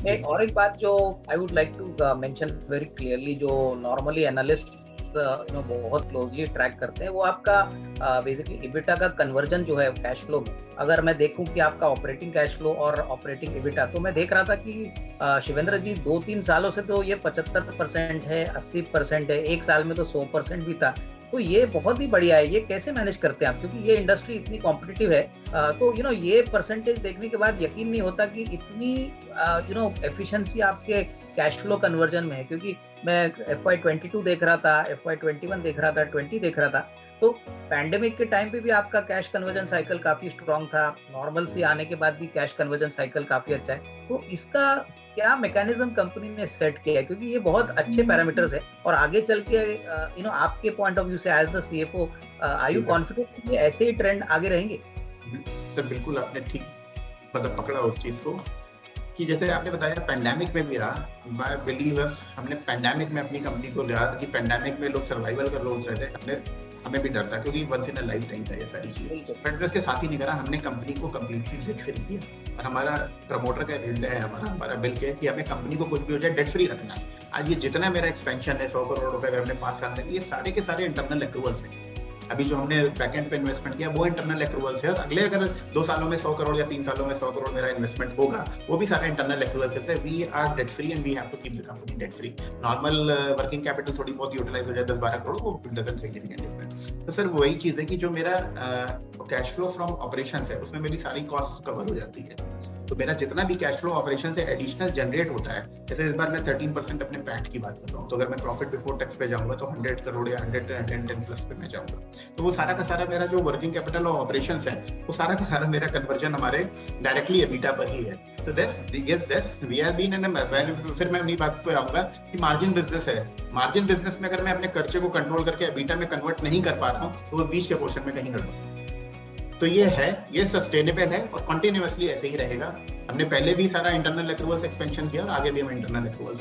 जी। और एक बात जो I would like to mention very clearly, जो नॉर्मली एनालिस्ट बहुत क्लोजली ट्रैक करते हैं, वो आपका बेसिकली इबिटा का कन्वर्जन जो है कैश फ्लो में। अगर मैं देखूं कि आपका ऑपरेटिंग कैश फ्लो और ऑपरेटिंग इबिटा, तो मैं देख रहा था कि शिवेंद्र जी 2-3 सालों से तो ये 75% है, 80% है, एक साल में तो 100% भी था। तो ये बहुत ही बढ़िया है। ये कैसे मैनेज करते हैं आप, क्योंकि ये इंडस्ट्री इतनी कॉम्पिटिटिव है। तो ये परसेंटेज देखने के बाद यकीन नहीं होता कि इतनी एफिशिएंसी आपके कैश फ्लो कन्वर्जन में है। क्योंकि मैं FY22 देख रहा था, FY21 देख रहा था, 20 देख रहा था, तो पैंडेमिक के टाइम पे भी आपका कैश कन्वर्जन साइकिल काफी स्ट्रांग था। नॉर्मल सी आने के बाद भी कैश कन्वर्जन साइकिल काफी अच्छा है। तो इसका क्या मैकेनिज्म कंपनी ने सेट किया है, क्योंकि ये बहुत अच्छे पैरामीटर्स है। और आगे चल के आपके पॉइंट ऑफ व्यू से as the CFO, are you ji sir. Confident कि ये ऐसे ही ट्रेंड आगे रहेंगे? सर बिल्कुल आपने ठीक मतलब पकड़ा उस चीज को कि जैसे आपने बताया पैंडेमिक में भी रहा। मैं बिलीव हमने पैंडेमिक में अपनी कंपनी को लिया कि पैंडेमिक में लोग सर्वाइवल कर लोग रहे थे, हमें भी डर था क्योंकि once in a life time था ये सारी चीजें। बट उसके साथ ही नहीं करा, हमने कंपनी को कम्प्लीटली डेट फ्री किया। और हमारा प्रमोटर का एजेंडा है, हमारा बिल के कि हमें कंपनी को कुछ भी हो जाए डेट फ्री रखना है। आज ये जितना मेरा एक्सपेंशन है 100 करोड़ रुपए हमने 5 साल में, ये सारे के सारे इंटरनल एक्रूवल्स हैं। अभी जो हमने बैकएंड पे इन्वेस्टमेंट किया वो इंटरनल एक्रूवल्स है, और अगले अगर 2 सालों में 100 करोड़ या 3 सालों में 100 करोड़ मेरा इन्वेस्टमेंट होगा, वो भी सारे इंटरनल एक्रूवल्स है। We are debt free and we have to keep the company debt free. Normal working capital थोड़ी बहुत यूटिलाइज हो जाए 10-12 करोड़, वो डजंट मेक एनी डिफरेंस। तो सर वही चीज है कि जो मेरा कैश फ्लो फ्रॉम ऑपरेशंस है उसमें मेरी सारी कॉस्ट कवर हो जाती है। तो मेरा जितना भी कैश फ्लो ऑपरेशन से एडिशनल जनरेट होता है, जैसे इस बार मैं 13% अपने पैट की बात कर रहा हूँ, तो अगर मैं प्रॉफिट बिफोर टैक्स पे जाऊंगा तो 100 करोड़ या 110 प्लस पे मैं जाऊंगा। तो वो सारा का सारा मेरा जो वर्किंग कैपिटल और ऑपरेशंस है, वो सारा का सारा मेरा कन्वर्जन हमारे डायरेक्टली एबिटा पर ही है। तो वी आर बीन इन फिर मैं उन्हीं बात पे आऊंगा कि मार्जिन बिजनेस है। मार्जिन बिजनेस में अगर मैं अपने खर्चे को कंट्रोल करके एबिटा में कन्वर्ट नहीं कर पा रहा हूँ, तो वो बीच के पोर्शन में कहीं गड़बड़। तो ये सस्टेनेबल है और कंटिन्यूअसली ऐसे ही रहेगा। हमने पहले भी सारा इंटरनल एक्रूवल्स एक्सपेंशन किया और आगे भी हम इंटरनल एक्रूवल्स